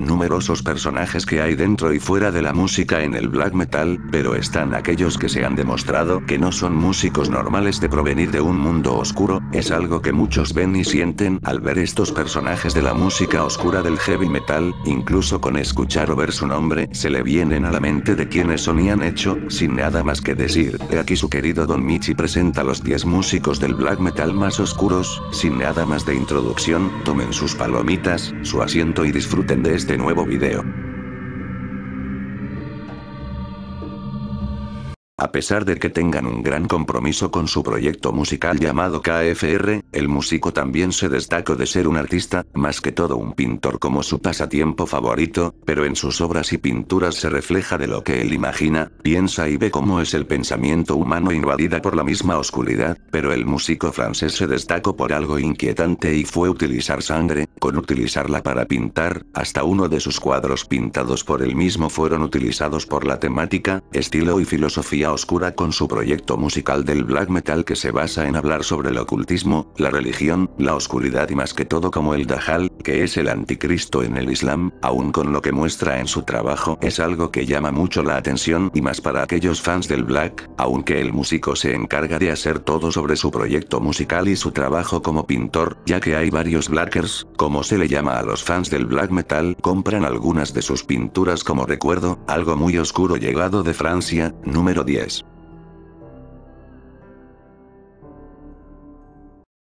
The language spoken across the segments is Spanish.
Numerosos personajes que hay dentro y fuera de la música en el black metal, pero están aquellos que se han demostrado que no son músicos normales de provenir de un mundo oscuro, es algo que muchos ven y sienten al ver estos personajes de la música oscura del heavy metal, incluso con escuchar o ver su nombre, se le vienen a la mente de quienes son y han hecho, sin nada más que decir. He aquí su querido Don Michi presenta los 10 músicos del black metal más oscuros, sin nada más de introducción, tomen sus palomitas, su asiento y disfruten de este nuevo video. A pesar de que tengan un gran compromiso con su proyecto musical llamado KFR, el músico también se destacó de ser un artista, más que todo un pintor como su pasatiempo favorito, pero en sus obras y pinturas se refleja de lo que él imagina, piensa y ve cómo es el pensamiento humano invadida por la misma oscuridad, pero el músico francés se destacó por algo inquietante y fue utilizar sangre, con utilizarla para pintar, hasta uno de sus cuadros pintados por él mismo fueron utilizados por la temática, estilo y filosofía oscura con su proyecto musical del black metal que se basa en hablar sobre el ocultismo, la religión, la oscuridad y más que todo como el Dajjal, que es el anticristo en el Islam, aún con lo que muestra en su trabajo es algo que llama mucho la atención y más para aquellos fans del black, aunque el músico se encarga de hacer todo sobre su proyecto musical y su trabajo como pintor, ya que hay varios blackers, como se le llama a los fans del black metal, compran algunas de sus pinturas como recuerdo, algo muy oscuro llegado de Francia, número 10.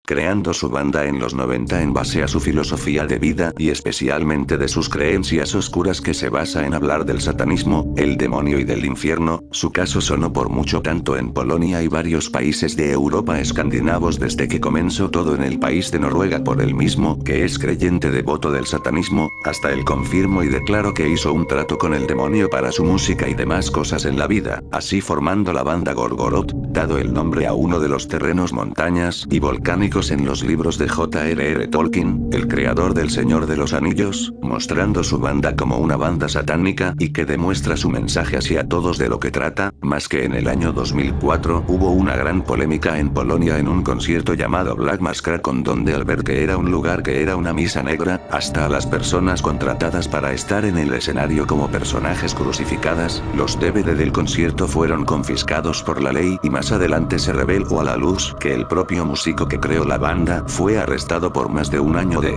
Creando su banda en los 90 en base a su filosofía de vida y especialmente de sus creencias oscuras que se basa en hablar del satanismo, el demonio y del infierno, su caso sonó por mucho tanto en Polonia y varios países de Europa escandinavos desde que comenzó todo en el país de Noruega por el mismo que es creyente devoto del satanismo, hasta él confirmó y declaró que hizo un trato con el demonio para su música y demás cosas en la vida, así formando la banda Gorgoroth, dado el nombre a uno de los terrenos montañas y volcánicos en los libros de J.R.R. Tolkien, el creador del Señor de los Anillos, mostrando su banda como una banda satánica y que demuestra su mensaje hacia todos de lo que trata, más que en el año 2004 hubo una gran polémica en Polonia en un concierto llamado Black Maskracon donde al ver que era un lugar que era una misa negra, hasta a las personas contratadas para estar en el escenario como personajes crucificadas, los DVD del concierto fueron confiscados por la ley y más adelante se reveló a la luz que el propio músico que creó la banda fue arrestado por más de un año de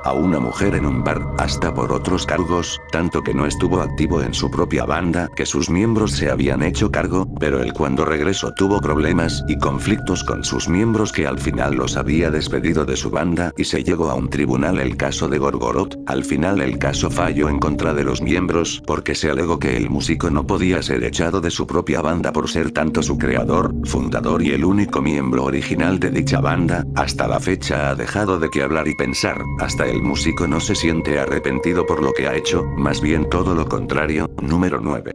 a una mujer en un bar, hasta por otros cargos, tanto que no estuvo activo en su propia banda, que sus miembros se habían hecho cargo, pero él cuando regresó tuvo problemas y conflictos con sus miembros que al final los había despedido de su banda y se llegó a un tribunal el caso de Gorgoroth, al final el caso falló en contra de los miembros porque se alegó que el músico no podía ser echado de su propia banda por ser tanto su creador, fundador y el único miembro original de dicha banda, hasta la fecha ha dejado de qué hablar y pensar, hasta el músico no se siente arrepentido por lo que ha hecho, más bien todo lo contrario, número 9.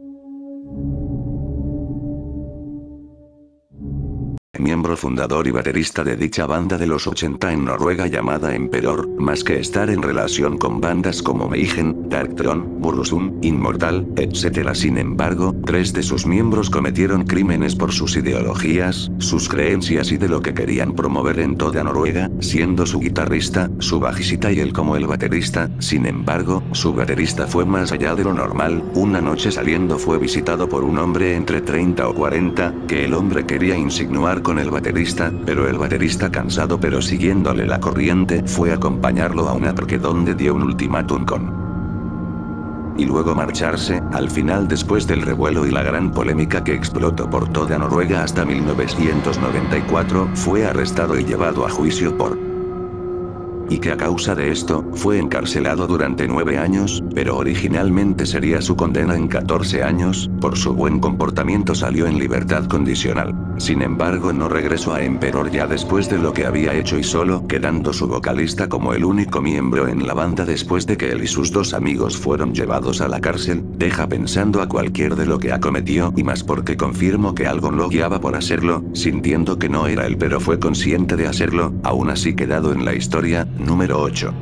Miembro fundador y baterista de dicha banda de los 80 en Noruega llamada Emperor, más que estar en relación con bandas como Mayhem, Darkthrone, Burzum, Immortal, etc. Sin embargo, 3 de sus miembros cometieron crímenes por sus ideologías, sus creencias y de lo que querían promover en toda Noruega, siendo su guitarrista, su bajista y él como el baterista. Sin embargo, su baterista fue más allá de lo normal, una noche saliendo fue visitado por un hombre entre 30 o 40, que el hombre quería insinuar con el baterista, pero el baterista cansado pero siguiéndole la corriente fue a acompañarlo a una parque donde dio un ultimátum y luego marcharse. Al final, después del revuelo y la gran polémica que explotó por toda Noruega hasta 1994, fue arrestado y llevado a juicio y que a causa de esto, fue encarcelado durante 9 años, pero originalmente sería su condena en 14 años, por su buen comportamiento salió en libertad condicional. Sin embargo no regresó a Emperor ya después de lo que había hecho y solo quedando su vocalista como el único miembro en la banda después de que él y sus 2 amigos fueron llevados a la cárcel, deja pensando a cualquier de lo que acometió y más porque confirmo que algo lo guiaba por hacerlo, sintiendo que no era él pero fue consciente de hacerlo, aún así quedado en la historia. Número 8.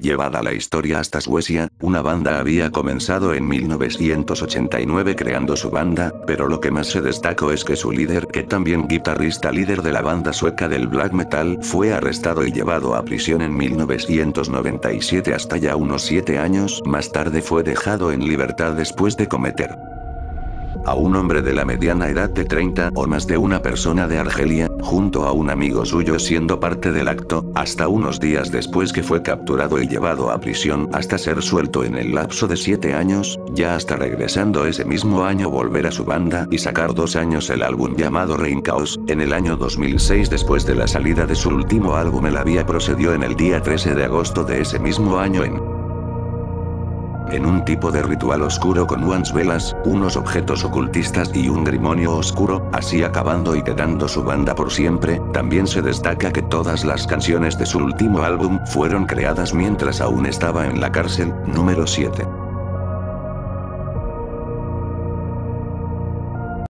Llevada la historia hasta Suecia, una banda había comenzado en 1989 creando su banda, pero lo que más se destacó es que su líder, que también guitarrista líder de la banda sueca del black metal, fue arrestado y llevado a prisión en 1997 hasta ya unos 7 años más tarde fue dejado en libertad después de cometer a un hombre de la mediana edad de 30 o más de una persona de Argelia, junto a un amigo suyo siendo parte del acto, hasta unos días después que fue capturado y llevado a prisión hasta ser suelto en el lapso de 7 años, ya hasta regresando ese mismo año volver a su banda y sacar 2 años el álbum llamado Reign Chaos. En el año 2006 después de la salida de su último álbum El Avia procedió en el día 13 de agosto de ese mismo año en un tipo de ritual oscuro con unas velas, unos objetos ocultistas y un grimonio oscuro, así acabando y quedando su banda por siempre. También se destaca que todas las canciones de su último álbum fueron creadas mientras aún estaba en la cárcel. Número 7.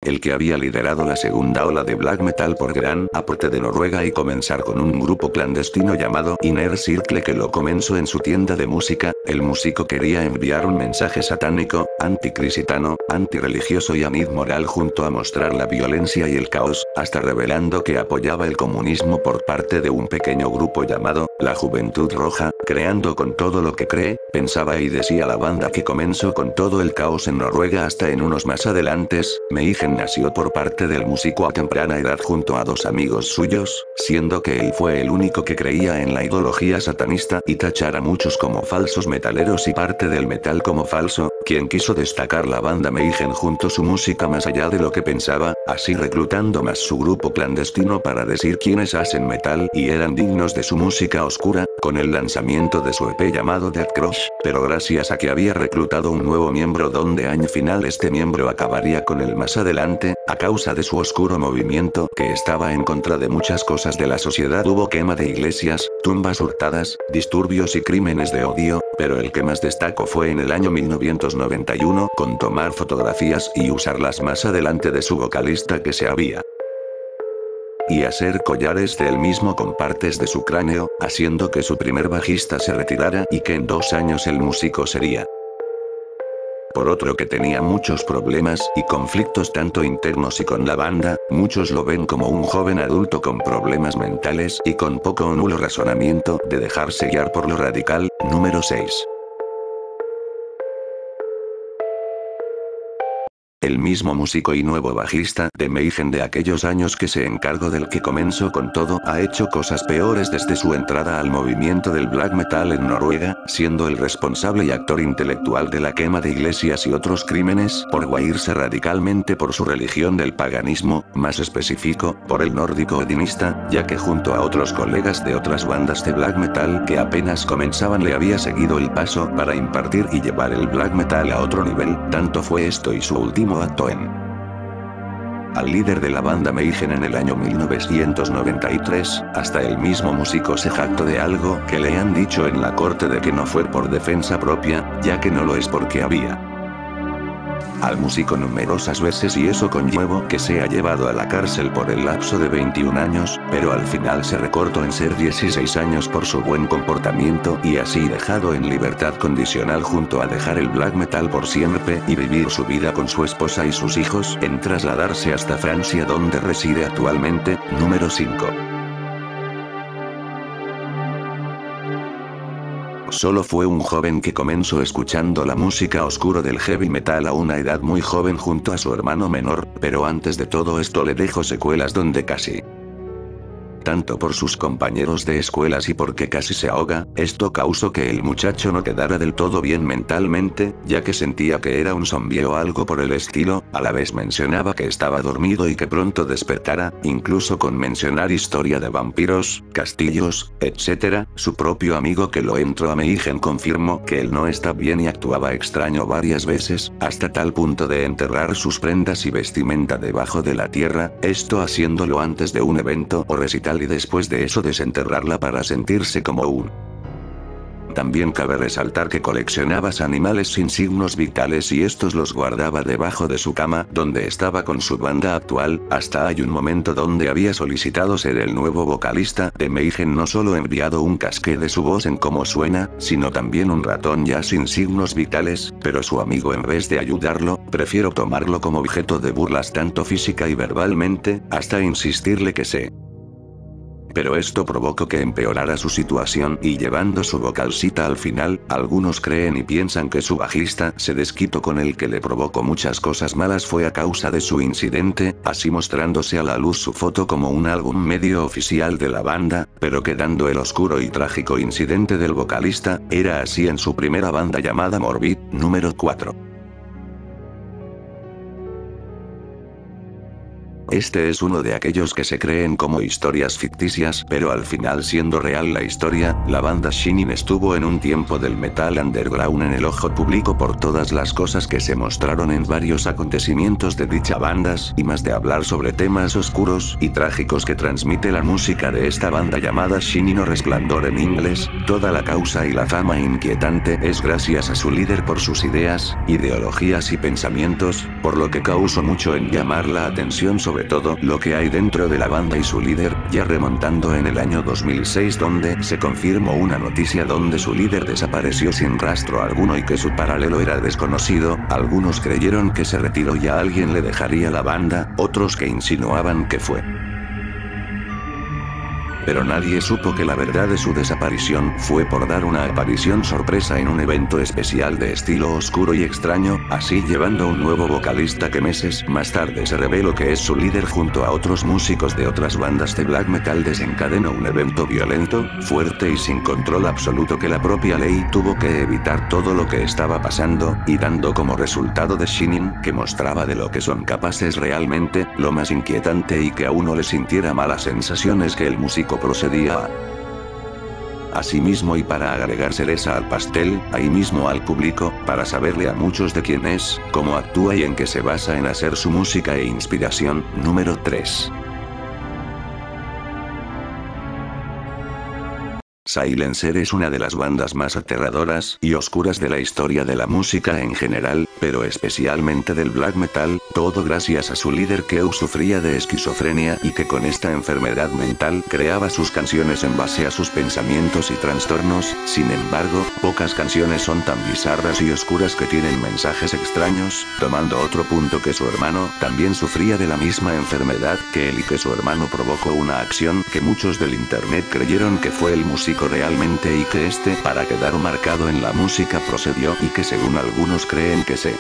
El que había liderado la segunda ola de black metal por gran parte de Noruega y comenzar con un grupo clandestino llamado Inner Circle que lo comenzó en su tienda de música. El músico quería enviar un mensaje satánico, anticristiano, antirreligioso y animoral junto a mostrar la violencia y el caos, hasta revelando que apoyaba el comunismo por parte de un pequeño grupo llamado la Juventud Roja, creando con todo lo que cree, pensaba y decía la banda que comenzó con todo el caos en Noruega hasta en unos más adelantes. Meigen nació por parte del músico a temprana edad junto a 2 amigos suyos, siendo que él fue el único que creía en la ideología satanista y tachar a muchos como falsos metaleros y parte del metal como falso, quien quiso destacar la banda Meigen junto su música más allá de lo que pensaba, así reclutando más su grupo clandestino para decir quiénes hacen metal y eran dignos de su música oscura, con el lanzamiento de su EP llamado Death Crush, pero gracias a que había reclutado un nuevo miembro donde año final este miembro acabaría con él más adelante, a causa de su oscuro movimiento que estaba en contra de muchas cosas de la sociedad hubo quema de iglesias, tumbas hurtadas, disturbios y crímenes de odio, pero el que más destacó fue en el año 1991 con tomar fotografías y usarlas más adelante de su vocalista que se había y hacer collares de él mismo con partes de su cráneo, haciendo que su primer bajista se retirara y que en 2 años el músico sería. Por otro que tenía muchos problemas y conflictos tanto internos y con la banda, muchos lo ven como un joven adulto con problemas mentales y con poco o nulo razonamiento de dejarse guiar por lo radical. Número 6. El mismo músico y nuevo bajista de Meigen de aquellos años que se encargó del que comenzó con todo ha hecho cosas peores desde su entrada al movimiento del black metal en Noruega, siendo el responsable y actor intelectual de la quema de iglesias y otros crímenes por guairse radicalmente por su religión del paganismo, más específico, por el nórdico odinista, ya que junto a otros colegas de otras bandas de black metal que apenas comenzaban le había seguido el paso para impartir y llevar el black metal a otro nivel, tanto fue esto y su último acto al líder de la banda Meigen en el año 1993, hasta el mismo músico se jactó de algo que le han dicho en la corte de que no fue por defensa propia, ya que no lo es porque había al músico numerosas veces y eso conllevó que sea llevado a la cárcel por el lapso de 21 años, pero al final se recortó en ser 16 años por su buen comportamiento y así dejado en libertad condicional junto a dejar el black metal por siempre y vivir su vida con su esposa y sus hijos en trasladarse hasta Francia donde reside actualmente. Número 5. Solo fue un joven que comenzó escuchando la música oscuro del heavy metal a una edad muy joven junto a su hermano menor, pero antes de todo esto le dejó secuelas donde casi tanto por sus compañeros de escuelas y porque casi se ahoga, esto causó que el muchacho no quedara del todo bien mentalmente, ya que sentía que era un zombie o algo por el estilo, a la vez mencionaba que estaba dormido y que pronto despertara, incluso con mencionar historia de vampiros, castillos, etc. Su propio amigo que lo entró a Meigen confirmó que él no está bien y actuaba extraño varias veces, hasta tal punto de enterrar sus prendas y vestimenta debajo de la tierra, esto haciéndolo antes de un evento o recital y después de eso desenterrarla para sentirse como un También cabe resaltar que coleccionabas animales sin signos vitales y estos los guardaba debajo de su cama, donde estaba con su banda actual, hasta hay un momento donde había solicitado ser el nuevo vocalista de Mayhem. No solo enviado un casque de su voz en cómo suena, sino también un ratón ya sin signos vitales, pero su amigo en vez de ayudarlo, prefiero tomarlo como objeto de burlas tanto física y verbalmente, hasta insistirle que se... Pero esto provocó que empeorara su situación y llevando su vocalcita al final, algunos creen y piensan que su bajista se desquitó con el que le provocó muchas cosas malas fue a causa de su incidente, así mostrándose a la luz su foto como un álbum medio oficial de la banda, pero quedando el oscuro y trágico incidente del vocalista, era así en su primera banda llamada Morbid, número 4. Este es uno de aquellos que se creen como historias ficticias, pero al final siendo real la historia. La banda Shining estuvo en un tiempo del metal underground en el ojo público por todas las cosas que se mostraron en varios acontecimientos de dicha bandas, y más de hablar sobre temas oscuros y trágicos que transmite la música de esta banda llamada Shining o Resplandor en inglés, toda la causa y la fama inquietante es gracias a su líder por sus ideas, ideologías y pensamientos, por lo que causó mucho en llamar la atención sobre todo lo que hay dentro de la banda y su líder, ya remontando en el año 2006 donde se confirmó una noticia donde su líder desapareció sin rastro alguno y que su paralelo era desconocido. Algunos creyeron que se retiró y a alguien le dejaría la banda, otros que insinuaban que fue. Pero nadie supo que la verdad de su desaparición fue por dar una aparición sorpresa en un evento especial de estilo oscuro y extraño, así llevando un nuevo vocalista que meses más tarde se reveló que es su líder junto a otros músicos de otras bandas de black metal desencadenó un evento violento, fuerte y sin control absoluto que la propia ley tuvo que evitar todo lo que estaba pasando, y dando como resultado de Shining, que mostraba de lo que son capaces realmente. Lo más inquietante y que a uno le sintiera malas sensaciones que el músico procedía a asimismo y para agregar cereza al pastel, ahí mismo al público, para saberle a muchos de quién es, cómo actúa y en qué se basa en hacer su música e inspiración. Número 3. Silencer es una de las bandas más aterradoras y oscuras de la historia de la música en general, pero especialmente del black metal, todo gracias a su líder que sufría de esquizofrenia y que con esta enfermedad mental creaba sus canciones en base a sus pensamientos y trastornos. Sin embargo, pocas canciones son tan bizarras y oscuras que tienen mensajes extraños, tomando otro punto que su hermano también sufría de la misma enfermedad que él y que su hermano provocó una acción que muchos del internet creyeron que fue el músico realmente y que este, para quedar marcado en la música, procedió y que según algunos creen que se...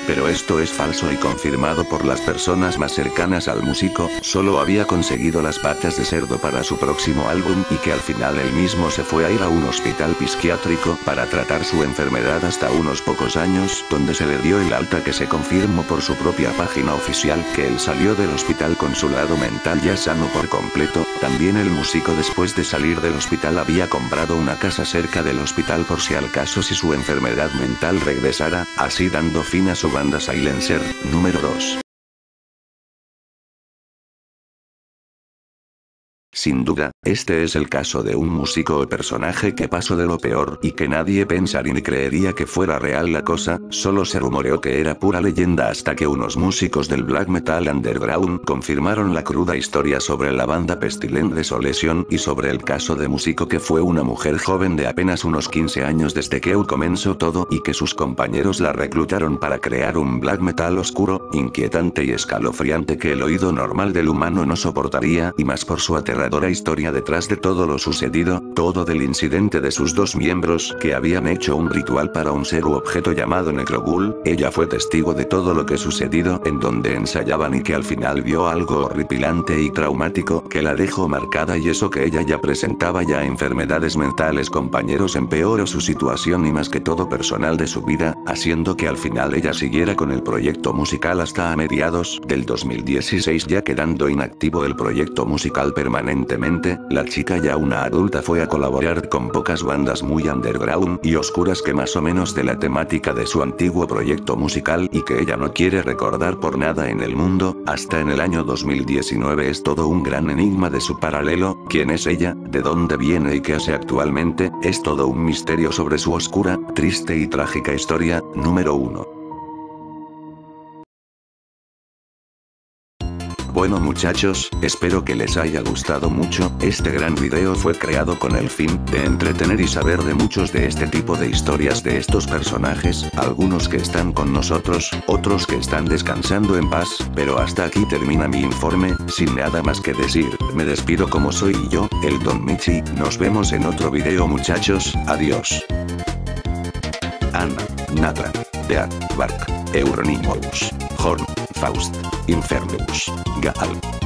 Pero esto es falso y confirmado por las personas más cercanas al músico, solo había conseguido las patas de cerdo para su próximo álbum y que al final él mismo se fue a ir a un hospital psiquiátrico para tratar su enfermedad hasta unos pocos años, donde se le dio el alta que se confirmó por su propia página oficial que él salió del hospital con su lado mental ya sano por completo. También el músico después de salir del hospital había comprado una casa cerca del hospital por si al caso si su enfermedad mental regresara, así dando fin a su banda Silencer. Número 2. Sin duda, este es el caso de un músico o personaje que pasó de lo peor y que nadie pensaría ni creería que fuera real la cosa, solo se rumoreó que era pura leyenda hasta que unos músicos del black metal underground confirmaron la cruda historia sobre la banda Pestilent Desolation y sobre el caso de músico que fue una mujer joven de apenas unos 15 años desde que comenzó todo y que sus compañeros la reclutaron para crear un black metal oscuro, inquietante y escalofriante que el oído normal del humano no soportaría y más por su aterradora historia detrás de todo lo sucedido, todo del incidente de sus dos miembros que habían hecho un ritual para un ser u objeto llamado Necroghoul. Ella fue testigo de todo lo que sucedido en donde ensayaban y que al final vio algo horripilante y traumático que la dejó marcada y eso que ella ya presentaba ya enfermedades mentales. Compañeros empeoró su situación y más que todo personal de su vida, haciendo que al final ella siguiera con el proyecto musical hasta a mediados del 2016 ya quedando inactivo el proyecto musical permanente Recientemente, la chica ya una adulta fue a colaborar con pocas bandas muy underground y oscuras que más o menos de la temática de su antiguo proyecto musical y que ella no quiere recordar por nada en el mundo, hasta en el año 2019 es todo un gran enigma de su paralelo, quién es ella, de dónde viene y qué hace actualmente, es todo un misterio sobre su oscura, triste y trágica historia. Número 1. Bueno muchachos, espero que les haya gustado mucho, este gran video fue creado con el fin de entretener y saber de muchos de este tipo de historias de estos personajes, algunos que están con nosotros, otros que están descansando en paz, pero hasta aquí termina mi informe, sin nada más que decir, me despido como soy yo, el Don Michi, nos vemos en otro video muchachos, adiós. Anna, Natra, Death, Bark, Euronymous, Horn, Faust, Infernus, Gaal.